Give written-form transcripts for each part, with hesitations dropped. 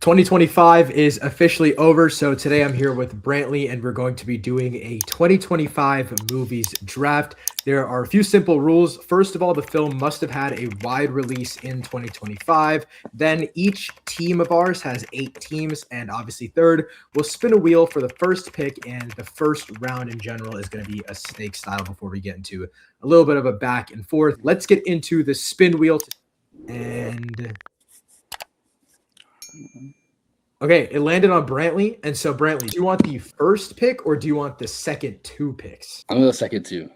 2025 is officially over, so today I'm here with Brantley, and we're going to be doing a 2025 movies draft. There are a few simple rules. First of all, the film must have had a wide release in 2025. Then each team of ours has 8 teams, and obviously third, we'll spin a wheel for the first pick, and the first round in general is going to be a snake style before we get into a little bit of a back and forth. Let's get into the spin wheel. And okay, it landed on Brantley. And so, Brantley, do you want the first pick or do you want the second 2 picks? I'm going to second two.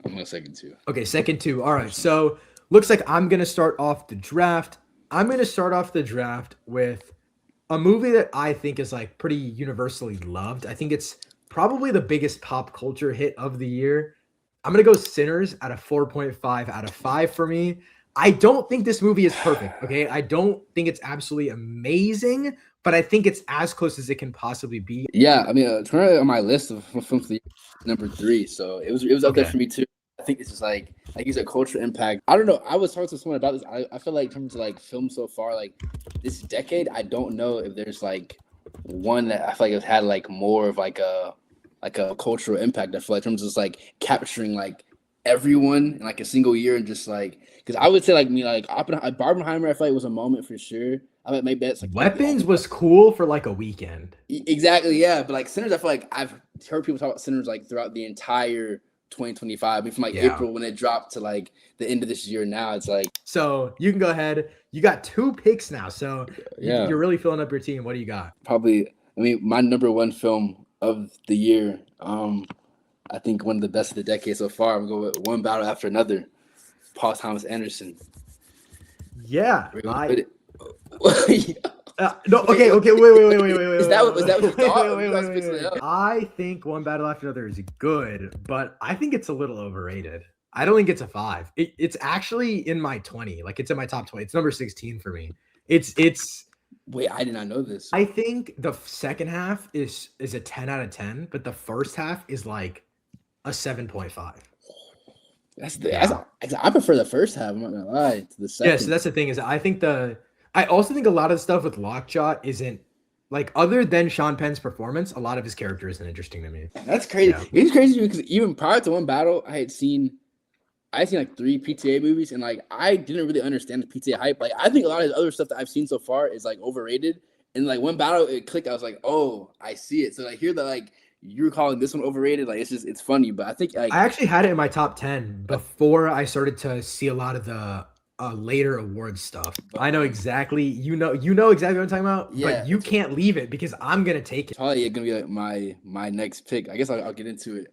Okay, second 2. All right. So, looks like I'm going to start off the draft. I'm going to start off the draft with a movie that I think is like pretty universally loved. I think it's probably the biggest pop culture hit of the year. I'm going to go Sinners at a 4.5 out of 5 for me. I don't think this movie is perfect, okay? I don't think it's absolutely amazing, but I think it's as close as it can possibly be. Yeah, I mean, it's currently on my list of films for the number 3, so it was up there for me too. I think it's just like you said, cultural impact. I don't know. I was talking to someone about this. I feel like in terms of like films so far, like this decade, I don't know if there's like one that I feel like has had like more of like a cultural impact. I feel like in terms of just like capturing like everyone in like a single year and just like because I would say like Barbenheimer, I feel like was a moment for sure. I mean, maybe that's like Weapons was cool for like a weekend. Exactly, yeah. But like Sinners, I feel like I've heard people talk about Sinners like throughout the entire 2025. I mean, from like April when it dropped to like the end of this year. Now it's like so you can go ahead. You got 2 picks now, so you're really filling up your team. What do you got? Probably, I mean, my number 1 film of the year. I think one of the best of the decade so far. I'm going to go with One Battle After Another. Paul Thomas Anderson. Yeah, no, okay, wait. Was that what you thought? Wait. I think One Battle After Another is good, but I think it's a little overrated. I don't think it's a 5. It's actually in my 20. Like it's in my top 20. It's number 16 for me. It's Wait, I did not know this. I think the second half is a 10 out of 10, but the first half is like a 7.5. I prefer the first half. I'm not gonna lie to the second. Yeah, so that's the thing is I also think a lot of the stuff with Lockjaw isn't like other than Sean Penn's performance. A lot of his character isn't interesting to me. That's crazy. Yeah. It's crazy because even prior to One Battle, I had seen like 3 PTA movies, and like I didn't really understand the PTA hype. Like I think a lot of the other stuff that I've seen so far is like overrated. And like One Battle, it clicked. I was like, oh, I see it. So I hear that like you're calling this one overrated. Like it's funny, but I think like, I actually had it in my top 10 before I started to see a lot of the later awards stuff. I know exactly. You know exactly what I'm talking about. Yeah, but you can't leave it because I'm gonna take it. Probably gonna be like my next pick. I guess I'll get into it.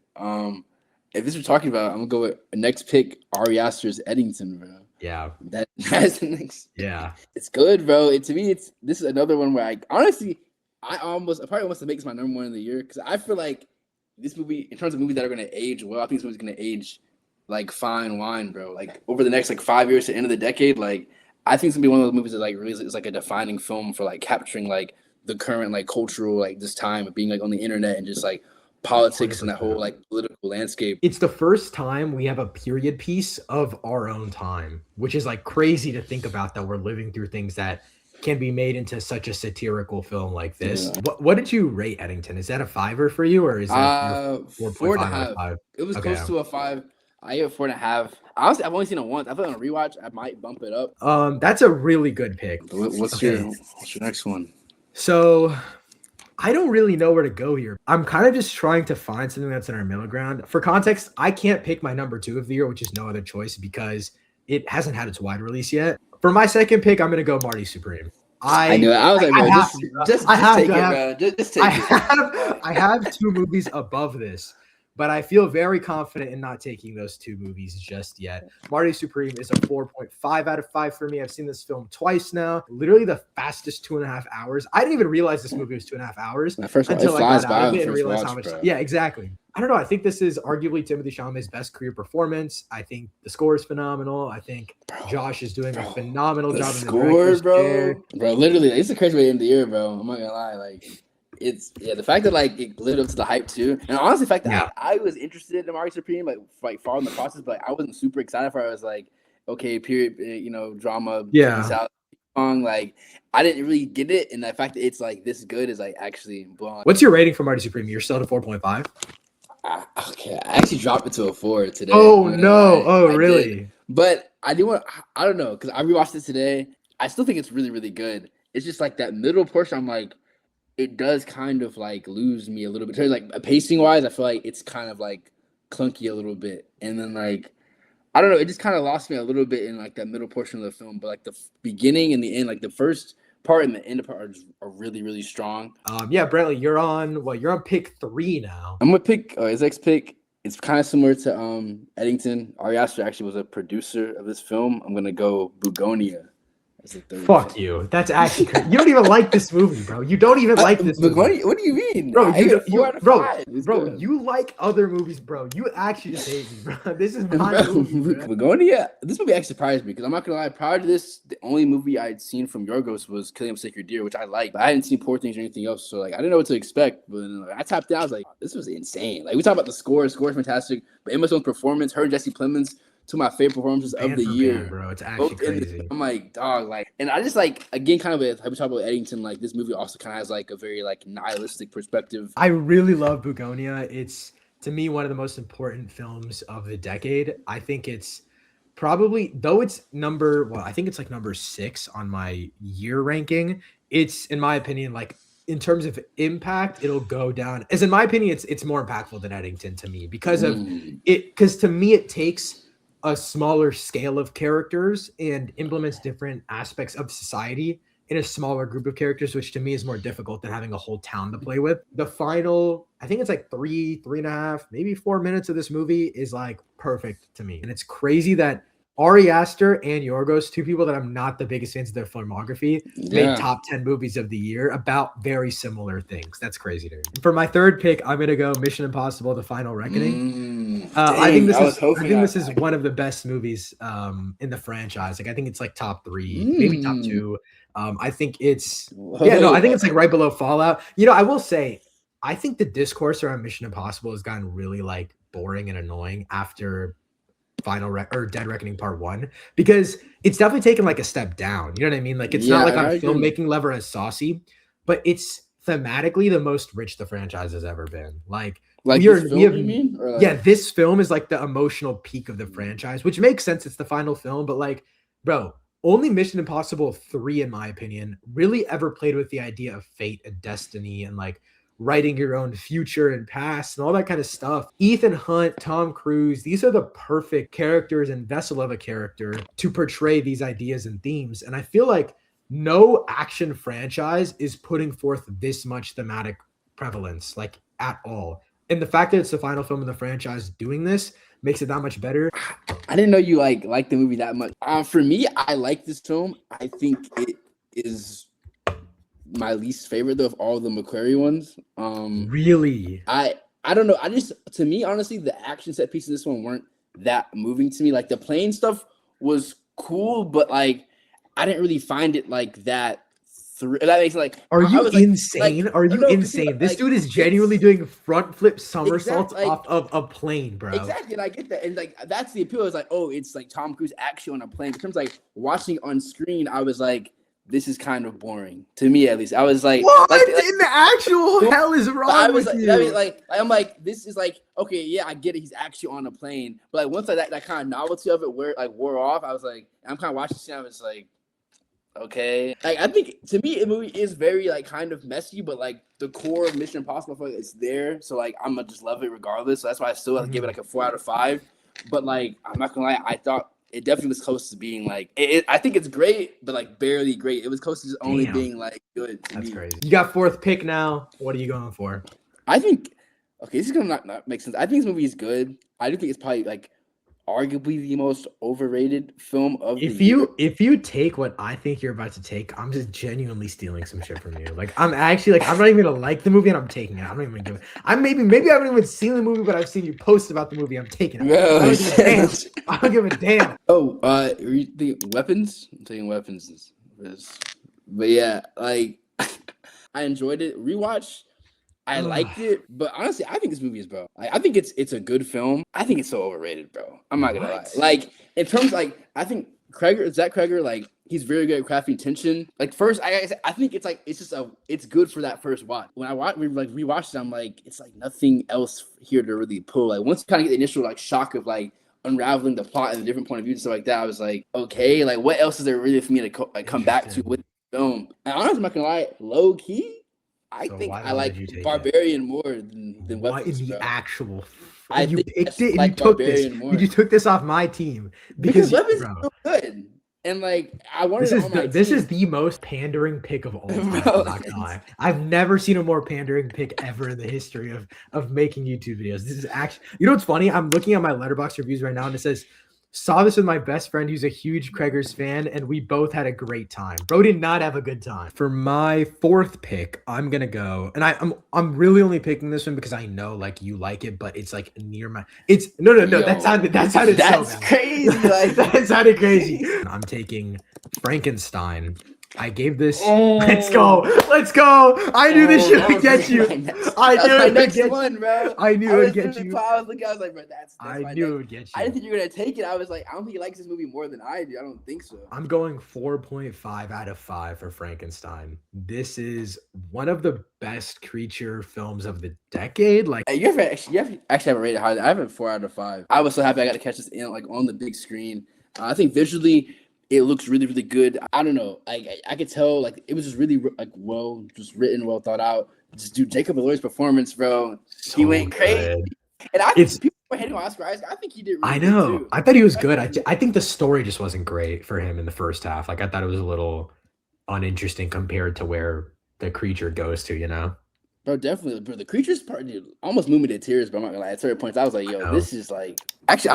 If this we're talking about, I'm gonna go with next pick. Ari Aster's Eddington, bro. Yeah, that's the next. Yeah, it's good, bro. To me, this is another one where I honestly. I probably almost make this my number 1 of the year because I feel like this movie, in terms of movies that are going to age well, I think this movie's going to age like fine wine, bro. Like over the next like 5 years to the end of the decade, like I think it's going to be one of those movies that like really is like a defining film for like capturing like the current like cultural like this time of being like on the internet and just like politics 100%. And that whole like political landscape. It's the first time we have a period piece of our own time, which is like crazy to think about that we're living through things that can be made into such a satirical film like this. Yeah. What did you rate Eddington? Is that a 5er for you, or is it 4.5? It was close to a 5. I gave it 4.5. Honestly, I've only seen it once. I thought on a rewatch I might bump it up. That's a really good pick. What's your next one? So I don't really know where to go here. I'm kind of just trying to find something that's in our middle ground. For context, I can't pick my number 2 of the year, which is No Other Choice, because it hasn't had its wide release yet. For my second pick, I'm going to go Marty Supreme. I knew it. I was like, bro, just take it, bro. Just take it. I have 2 movies above this, but I feel very confident in not taking those 2 movies just yet. Marty Supreme is a 4.5 out of 5 for me. I've seen this film twice now. Literally the fastest 2.5 hours. I didn't even realize this movie was 2.5 hours until I got out of it and realized how much. Yeah, exactly. I don't know. I think this is arguably Timothée Chalamet's best career performance. I think the score is phenomenal. I think Josh is doing a phenomenal job in the director's chair. Bro, literally, it's a crazy way in the year, bro. I'm not gonna lie. Like, it's the fact that like it lived up to the hype too, and honestly, the fact that I was interested in Marty Supreme, like following the process, but like, I wasn't super excited for it. I was like, okay, period, drama, yeah. Song, like I didn't really get it, and the fact that it's like this good is like actually blown. What's your rating for Marty Supreme? You're still at a 4.5? Okay, I actually dropped it to a 4 today. Oh no! Oh I really? did. But I do want. I don't know because I rewatched it today. I still think it's really really good. It's just like that middle portion. I'm like, it does kind of like lose me a little bit. Like pacing wise, I feel like it's kind of like clunky a little bit, and then like I don't know, it just kind of lost me a little bit in like that middle portion of the film. But like the beginning and the end, like the first part and the end part are really really strong. Yeah, Brantley, you're on what? You're on pick 3 now. I'm gonna pick his next pick. It's kind of similar to Eddington. Ari Aster actually was a producer of this film. I'm gonna go Bugonia. Fuck you. That's actually crazy. You don't even like this movie, bro. You don't even like this movie. What do you mean? Bro, bro, you like other movies, bro. You actually just hate me, bro. This is my movie, bro. Bugonia, this movie actually surprised me because I'm not gonna lie. Prior to this, the only movie I'd seen from Yorgos was Killing of a Sacred Deer, which I liked. But I hadn't seen Poor Things or anything else, so like I didn't know what to expect. But I tapped out. I was like, this was insane. Like we talk about the score. The score is fantastic, but Emma Stone's performance, her and Jesse Plemons, two of my favorite performances of the year, bro. It's actually crazy. I'm like, dog, like, and I just like again, kind of like we talk about Eddington, like this movie also kind of has like a very like nihilistic perspective. I really love Bugonia. It's to me one of the most important films of the decade. I think it's probably though it's I think it's like number 6 on my year ranking. It's in my opinion like in terms of impact, it'll go down. As in my opinion, it's more impactful than Eddington to me because of it. Because to me, it takes a smaller scale of characters and implements different aspects of society in a smaller group of characters, which to me is more difficult than having a whole town to play with. The final, I think it's like 3.5, maybe 4 minutes of this movie is like perfect to me. And it's crazy that Ari Aster and Yorgos, two people that I'm not the biggest fans of their filmography, made top 10 movies of the year about very similar things. That's crazy to me. For my third pick, I'm gonna go Mission Impossible: The Final Reckoning. I think this is one of the best movies in the franchise. Like I think it's like top 3, maybe top 2. I think it's I think it's like right below Fallout. You know, I will say, I think the discourse around Mission Impossible has gotten really like boring and annoying after Dead Reckoning Part 1 because it's definitely taken like a step down. You know what I mean? Like it's not like on a filmmaking level as saucy, but it's thematically the most rich the franchise has ever been. This film is like the emotional peak of the franchise, which makes sense. It's the final film, but like, bro, only Mission Impossible 3, in my opinion, really ever played with the idea of fate and destiny and like writing your own future and past and all that kind of stuff. Ethan Hunt, Tom Cruise, these are the perfect characters and vessel of a character to portray these ideas and themes. And I feel like no action franchise is putting forth this much thematic prevalence, like at all. And the fact that it's the final film in the franchise doing this makes it that much better. I didn't know you like the movie that much. For me, I like this film. I think it is my least favorite though of all the McQuarrie ones. Really? I don't know. To me, honestly, the action set pieces in this one weren't that moving to me. Like the plane stuff was cool, but like I didn't really find it like that. That makes like. Are you insane? Are you insane? This dude is genuinely doing front flip somersaults off of a plane, bro. Exactly, and I get that, and like that's the appeal. It's like, oh, it's like Tom Cruise actually on a plane. In terms of like watching on screen, I was like, this is kind of boring to me, at least. I was like, what in the actual hell is wrong with you? I mean, I'm like, this is like, okay, yeah, I get it. He's actually on a plane, but like once that kind of novelty of it wore off, I was like, I'm kind of watching the scene. I was like, okay, like I think to me, the movie is very like kind of messy, but like the core of Mission Impossible, I feel like it's there. So like I'm gonna just love it regardless. So that's why I still give it like a 4 out of 5. But like I'm not gonna lie, I thought it definitely was close to being like I think it's great, but like barely great. It was close to just only being like good. That's crazy. You got 4th pick now. What are you going for? I think this is gonna not make sense. I think this movie is good. I do think it's probably like arguably the most overrated film of the year. If you take what I think you're about to take, I'm just genuinely stealing some shit from you. Like I'm actually like I'm not even gonna like the movie and I'm taking it. I'm not even gonna give it. Maybe I haven't even seen the movie, but I've seen you post about the movie. I'm taking it. I don't give a damn. Oh, you think weapons? I'm taking weapons. But yeah, like I enjoyed it. Rewatch. I liked it, but honestly, I think this movie is bro. Like, I think it's a good film. I think it's so overrated, bro. I'm not gonna lie. Like in terms, like I think Zach Cregger, like He's very good at crafting tension. Like first, I think it's like it's good for that first watch. When I rewatched it, I'm like, it's like nothing else here to really pull. Like once you kind of get the initial like shock of like unraveling the plot and a different point of view and stuff like that, I was like, okay, like what else is there really for me to come back to with the film? And honestly, I'm not gonna lie, low key, I think I like Barbarian more than what Weapons. In the actual? I you think picked it and like you took this. more. You took this off my team because Weapons is so good. And like I wanted this is the most pandering pick of all time. I'm not gonna lie. I've never seen a more pandering pick ever in the history of making YouTube videos. This is actually, you know what's funny? I'm looking at my Letterboxd reviews right now and it says, saw this with my best friend who's a huge Craigers fan, and we both had a great time. Bro did not have a good time. For my fourth pick, I'm gonna go, and I'm really only picking this one because I know like you like it, but it's like near my. It's no. Yo, that sounded that's so bad. Crazy. Like that sounded crazy. I'm taking Frankenstein. I gave this. Let's go. I knew this shit would get you. I knew it would get one, bro. I knew it would get you. I was like, bro, that's I knew it would get you. I didn't think you were gonna take it. I was like, I don't think he likes this movie more than I do. I don't think so. I'm going 4.5 out of 5 for Frankenstein. This is one of the best creature films of the decade. Like, you actually have it rated high. I have it 4 out of 5. I was so happy I got to catch this in like on the big screen. I think visually, it looks really, really good. I don't know. I could tell like it was just really like just written, well thought out. Just dude, Jacob Elordi's performance, bro. So he went crazy. And I think people were hating on Oscar Isaac. I think he did. Really know. Good too. I thought he was good. I think the story just wasn't great for him in the first half. Like I thought it was a little uninteresting compared to where the creature goes to. You know. Bro, definitely. Bro, the creature's part dude, almost moved me to tears. But I'm not gonna lie. At certain points, I was like, yo, this is like. Actually,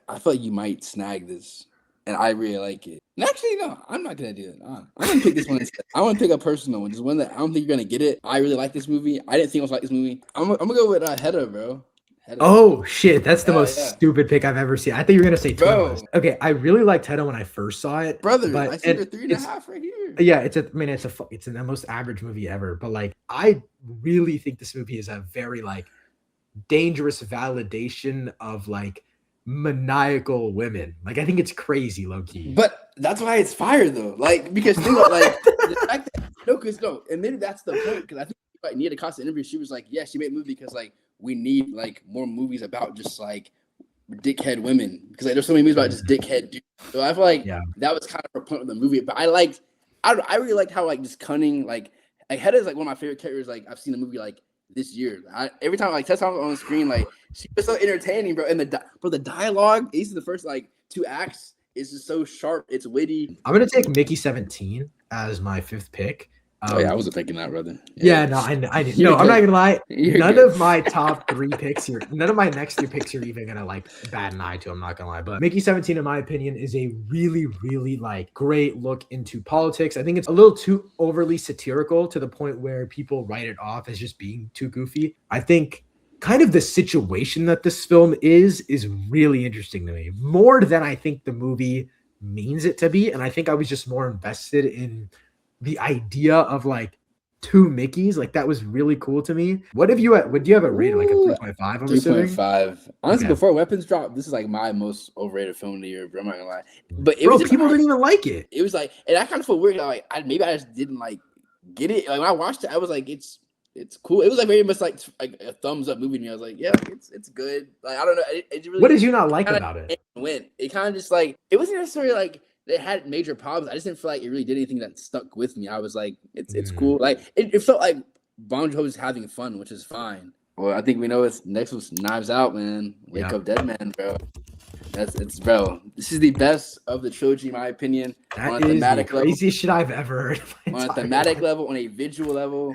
I feel like you might snag this. And I really like it. And actually, no, I'm not gonna do it. I'm gonna pick this one instead. I want to pick a personal one, just one that I don't think you're gonna get it. I really like this movie. I didn't think I was like this movie. I'm gonna go with Hedda, bro. Hedda. Oh shit, that's the most stupid pick I've ever seen. I thought you were gonna say Twin. Okay, I really liked Hedda when I first saw it, brother. But I see your 3.5 right here. Yeah, it's the most average movie ever. But like, I really think this movie is a very like dangerous validation of like maniacal women. Like I think it's crazy, low key. But that's why it's fire though. Like because think about like the fact that and maybe that's the point. Because I think like Nia DaCosta interview, she was like, yeah, she made a movie because like we need like more movies about just like dickhead women. Because like there's so many movies about just dickhead dudes. So I feel like that was kind of her point of the movie. But I really liked how like just cunning like Hedda is like one of my favorite characters. Like I've seen the movie like this year. Every time like Tessa on the screen, like she was so entertaining, bro. And the dialogue, at least the first like 2 acts, is just so sharp. It's witty. I'm gonna take Mickey 17 as my 5th pick. I wasn't thinking that, brother. Yeah, no, I didn't. No, I'm not gonna lie. None of my top 3 picks here, none of my next 3 picks are even gonna like bat an eye to. I'm not gonna lie, but Mickey 17, in my opinion, is a really, really like great look into politics. I think it's a little too overly satirical to the point where people write it off as just being too goofy. I think kind of the situation that this film is really interesting to me, more than I think the movie means it to be. And I think I was just more invested in the idea of like 2 Mickeys. Like that was really cool to me. Would you have a rating like a 3.5? 3.5. Honestly, before Weapons dropped, this is like my most overrated film of the year, bro. I'm not gonna lie. But people didn't even like it. It was like, and I kind of feel weird. Like maybe I just didn't like get it. Like when I watched it, I was like, it's cool. It was like very much like a thumbs up movie to me. I was like, yeah, it's good. Like I don't know. It really, what did you not like about it? It kind of just like it wasn't necessarily like they had major problems. I just didn't feel like it really did anything that stuck with me. I was like, it's cool. Like it felt like Bong Joon-ho was having fun, which is fine. Well, I think we know it's next was Knives Out, man. Wake Up Dead Man, bro. Bro. This is the best of the trilogy, in my opinion. That is the craziest shit I've ever heard. On a thematic level, on a visual level,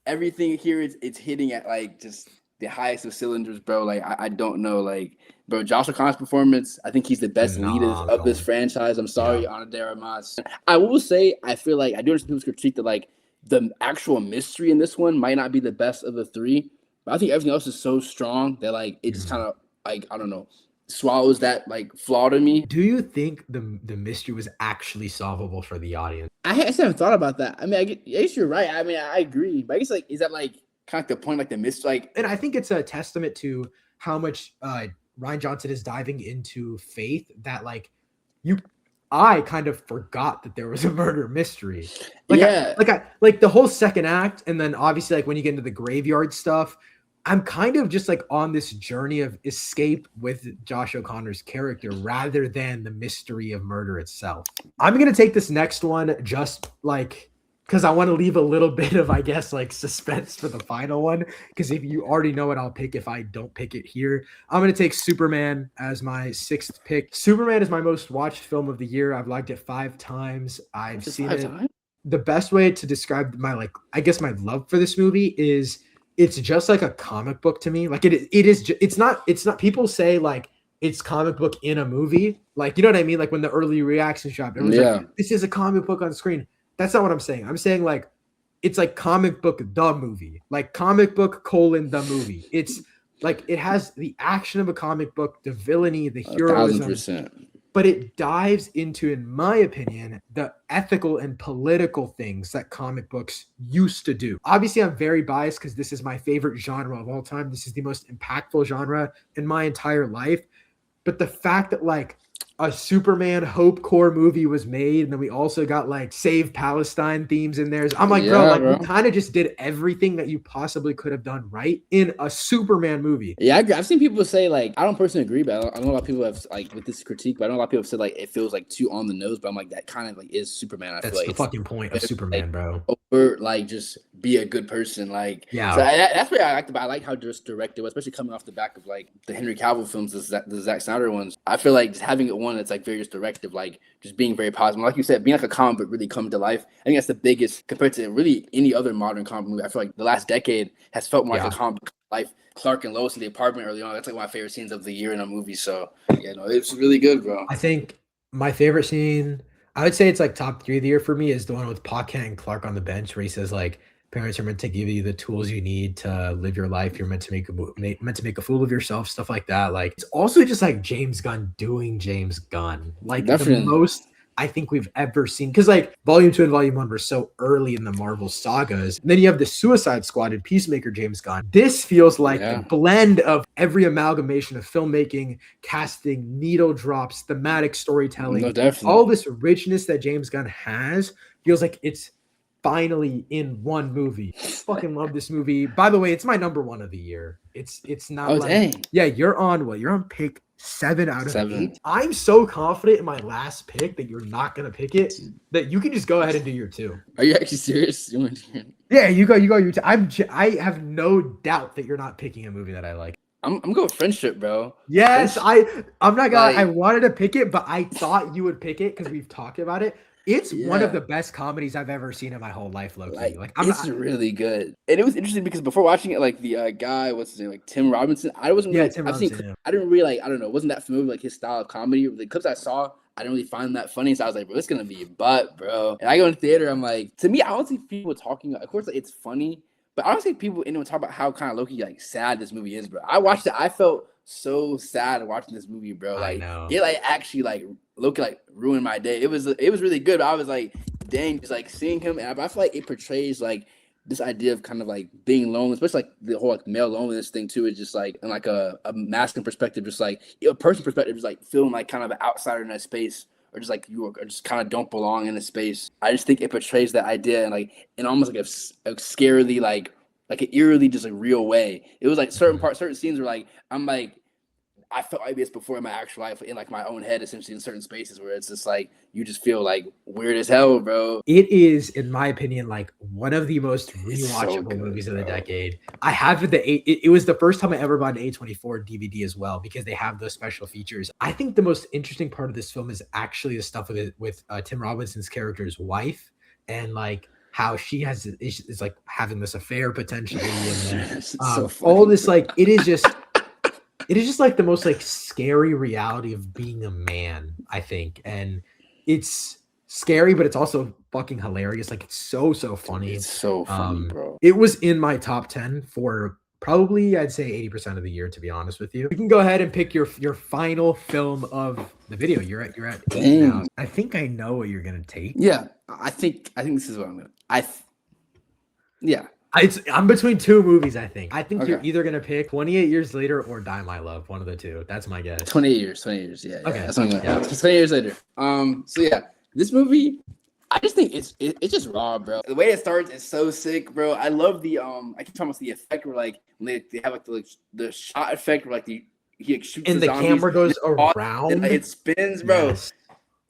everything here it's hitting at like just the highest of cylinders, bro. Like I don't know, like, bro, Joshua Khan's performance, I think he's the best leader of this franchise. I'm sorry, Ana de Armas. I will say, I feel like I do understand people's critique that like the actual mystery in this one might not be the best of the 3, but I think everything else is so strong that like it just kind of like I don't know swallows that like flaw to me. Do you think the mystery was actually solvable for the audience? I just haven't thought about that. I mean, I guess you're right. I mean, I agree, but I guess like is that like kind of the point, like the mystery, like, and I think it's a testament to how much Rian Johnson is diving into faith that like I kind of forgot that there was a murder mystery. Like Yeah. I like the whole second act, and then obviously like when you get into the graveyard stuff, I'm kind of just like on this journey of escape with Josh O'Connor's character rather than the mystery of murder itself. I'm gonna take this next one just like because I want to leave a little bit of, I guess, like suspense for the final one. Because if you already know what I'll pick, if I don't pick it here, I'm going to take Superman as my sixth pick. Superman is my most watched film of the year. I've liked it 5 times. I've Just seen 5 it. times? The best way to describe my, like, I guess my love for this movie is it's just like a comic book to me. Like it's not, people say like it's comic book in a movie. Like, you know what I mean? Like when the early reactions dropped, everyone's like, this is a comic book on screen. That's not what I'm saying. I'm saying like it's like comic book the movie, like comic book colon the movie. It's like it has the action of a comic book, the villainy, the heroism, 1000%. but it dives into, in my opinion, the ethical and political things that comic books used to do. Obviously, I'm very biased because this is my favorite genre of all time. This is the most impactful genre in my entire life. But the fact that like a Superman Hope Core movie was made, and then we also got like Save Palestine themes in there. I'm like, bro, we kind of just did everything that you possibly could have done right in a Superman movie. Yeah, I agree. I've seen people say like, I don't personally agree, but I know a lot of people have like with this critique, but I know a lot of people have said like it feels like too on the nose, but I'm like that kind of like is Superman. That's feel like the fucking point of Superman, like, bro. Over like just be a good person, like yeah. So that's what I liked about. I like how just directed, especially coming off the back of like the Henry Cavill films, the Zack Snyder ones. I feel like just having it one that's like very just directive, like just being very positive. Like you said, being like a comic book really come to life. I think that's the biggest compared to really any other modern comic movie. I feel like the last decade has felt more like a comic book life. Clark and Lois in the apartment early on. That's like one of my favorite scenes of the year in a movie. So yeah, no, it's really good, bro. I think my favorite scene, I would say it's like top 3 of the year for me, is the one with Pa Kent and Clark on the bench where he says like, parents are meant to give you the tools you need to live your life. You're meant to make a fool of yourself, stuff like that. Like it's also just like James Gunn doing James Gunn, like Definitely. the most I think we've ever seen. Because like Volume 2 and Volume 1 were so early in the Marvel sagas. And then you have the Suicide Squad and Peacemaker James Gunn. This feels like the blend of every amalgamation of filmmaking, casting, needle drops, thematic storytelling, all this richness that James Gunn has feels like it's finally in one movie. I fucking love this movie. By the way, it's my number 1 of the year. It's not dang. Yeah, you're on pick 7 out of 8. I'm so confident in my last pick that you're not gonna pick it that you can just go ahead and do your 2. Are you actually serious? Yeah, you go your 2. I have no doubt that you're not picking a movie that I like. I'm going Friendship, bro. Yes, I'm not gonna I wanted to pick it, but I thought you would pick it because we've talked about it. It's one of the best comedies I've ever seen in my whole life, Loki. It's really good. And it was interesting because before watching it, like the guy, what's his name, like Tim Robinson, I wasn't really, Tim Robinson, I didn't really like, I don't know, wasn't that familiar with like his style of comedy. The clips I saw, I didn't really find that funny. So I was like, bro, it's gonna be a butt, bro. And I go in the theater, I'm like, to me, I don't see people talking. Of course, like, it's funny, but I don't see people anyone talk about how kind of low-key like sad this movie is, bro. I watched it, I felt so sad watching this movie, bro. Like it like actually like look like ruined my day. It was really good, but I was like, dang, just like seeing him, and I feel like it portrays like this idea of kind of like being lonely, especially like the whole like male loneliness thing too. Is just like in like a masculine perspective, just like a person perspective, just like feeling like kind of an outsider in that space, or just like you are just kind of don't belong in a space. I just think it portrays that idea and like in almost like a scarily like an eerily just like real way. It was like certain scenes were like I'm like. I felt like this before in my actual life, in like my own head, essentially in certain spaces where it's just like you just feel like weird as hell, bro. It is, in my opinion, like one of the most rewatchable movies of the decade. I have it was the first time I ever bought an A24 DVD as well because they have those special features. I think the most interesting part of this film is actually the stuff with Tim Robinson's character's wife and like how she is like having this affair potentially, and then, all this like it is just like the most like scary reality of being a man, I think. And it's scary, but it's also fucking hilarious. Like it's so funny. It's so funny, bro. It was in my top 10 for probably I'd say 80% of the year, to be honest with you. You can go ahead and pick your final film of the video. You're at 8 now. I think I know what you're gonna take. Yeah, I think this is what I'm gonna. I'm between two movies. I think you're Okay. either gonna pick 28 Years Later or Die My Love. One of the two. That's my guess. 28 years. 28 years. Yeah. Okay. That's what I'm going Yeah. to 28 years later. So yeah, this movie, I just think it's just raw, bro. The way it starts is so sick, bro. I love the I keep talking about the effect where like when they have like the shot effect where like he like, shoots And the zombies, camera goes and around. it spins, bro.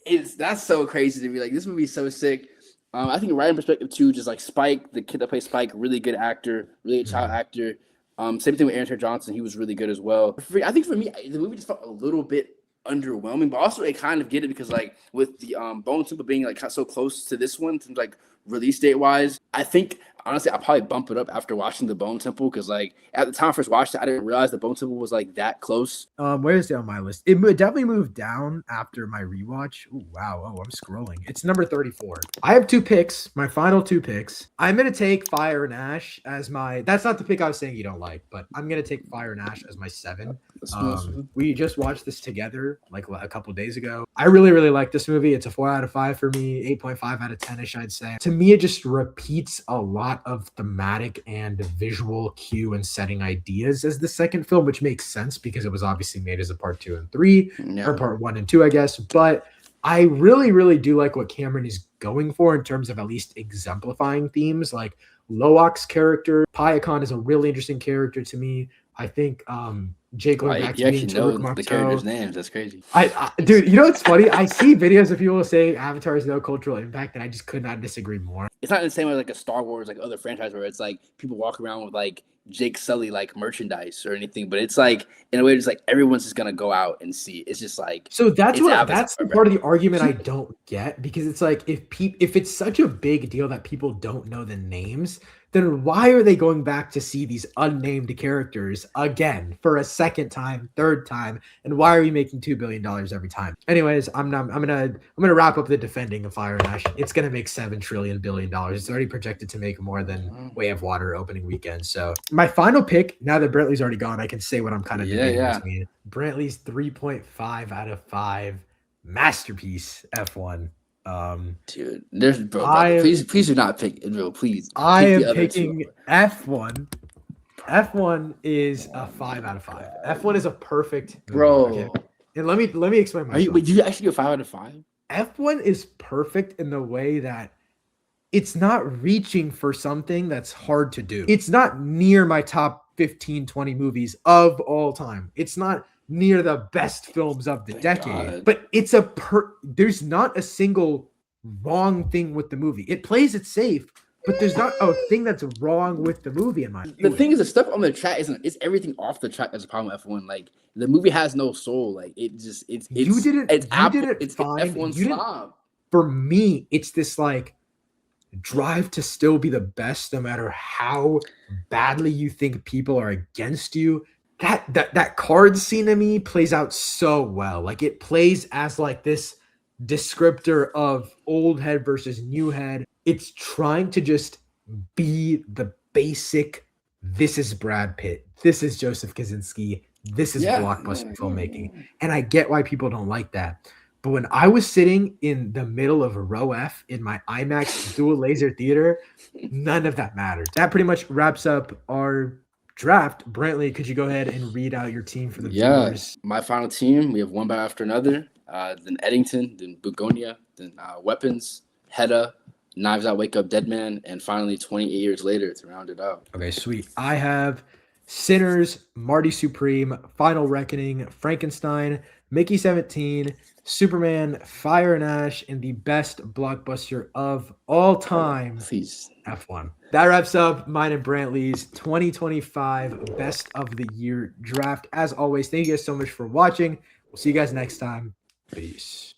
Yes. That's so crazy to me. Like this movie is so sick. I think writing perspective too, just like Spike, the kid that plays Spike, really good actor, really good child actor. Same thing with Aaron Taylor Johnson, he was really good as well. I think for me, the movie just felt a little bit underwhelming, but also I kind of get it because like with the Bone Temple being like so close to this one, like release date wise, I think honestly I'll probably bump it up after watching the Bone Temple because like at the time I first watched it, I didn't realize the Bone Temple was like that close. Where is it on my list? It definitely moved down after my rewatch. Ooh, wow. Oh, I'm scrolling. It's number 34. I have two picks. My final two picks. I'm gonna take Fire and Ash as my. That's not the pick I was saying you don't like, but I'm gonna take Fire and Ash as my 7. We just watched this together like a couple days ago. I really, really like this movie. It's a 4 out of 5 for me, 8.5 out of 10ish, I'd say. To me, it just repeats a lot of thematic and visual cue and setting ideas as the second film, which makes sense because it was obviously made as a part 2 and 3, or part 1 and 2, I guess. But I really, really do like what Cameron is going for in terms of at least exemplifying themes. Like Loak's character, Payakan is a really interesting character to me. I think Jake going back to being Turk the characters' names. That's crazy. Dude, you know what's funny? I see videos of people saying Avatar has no cultural impact, and I just could not disagree more. It's not the same way like a Star Wars, like other franchise where it's like people walk around with like Jake Sully like merchandise or anything, but it's like in a way, it's like everyone's just gonna go out and see. It's just like that's the part of the argument I don't get, because it's like if it's such a big deal that people don't know the names, then why are they going back to see these unnamed characters again for a second time, third time, and why are we making $2 billion every time? Anyways, I'm gonna wrap up the defending of Fire and Ash. It's gonna make $7 billion. It's already projected to make more than Way of Water opening weekend. So my final pick, now that Brantley's already gone, I can say what I'm kind of doing. Between Brantley's 3.5 out of 5 masterpiece F1. Dude, please do not pick it, bro. Please. I am picking F1. F1 is a 5 out of 5. F1 is a perfect movie. Bro. Okay. And let me explain myself. Did you actually go 5 out of 5? F1 is perfect in the way that it's not reaching for something that's hard to do. It's not near my top 15, 20 movies of all time. It's not near the best films of the decade. But it's there's not a single wrong thing with the movie. It plays it safe, but there's not a thing that's wrong with the movie in my view. The thing is, the stuff on the track it's everything off the track that's a problem with F1. Like the movie has no soul. Like it's F1 slob. For me, it's this like drive to still be the best no matter how badly you think people are against you. That card scene to me plays out so well. Like it plays as like this descriptor of old head versus new head. It's trying to just be the basic, this is Brad Pitt, this is Joseph Kosinski, this is blockbuster filmmaking. And I get why people don't like that. But when I was sitting in the middle of row F in my IMAX dual laser theater, none of that mattered. That pretty much wraps up our draft. Brantley, could you go ahead and read out your team for the viewers? My final team, we have one battle after another. Then Eddington, then Bugonia, then Weapons, Hedda, Knives Out, Wake Up, Deadman, and finally 28 Years Later to round it out. Okay, sweet. I have Sinners, Marty Supreme, Final Reckoning, Frankenstein, Mickey 17, Superman, Fire and Ash, and the best blockbuster of all time, please, F1. That wraps up mine and Brantley's 2025 Best of the Year draft. As always, thank you guys so much for watching. We'll see you guys next time. Peace.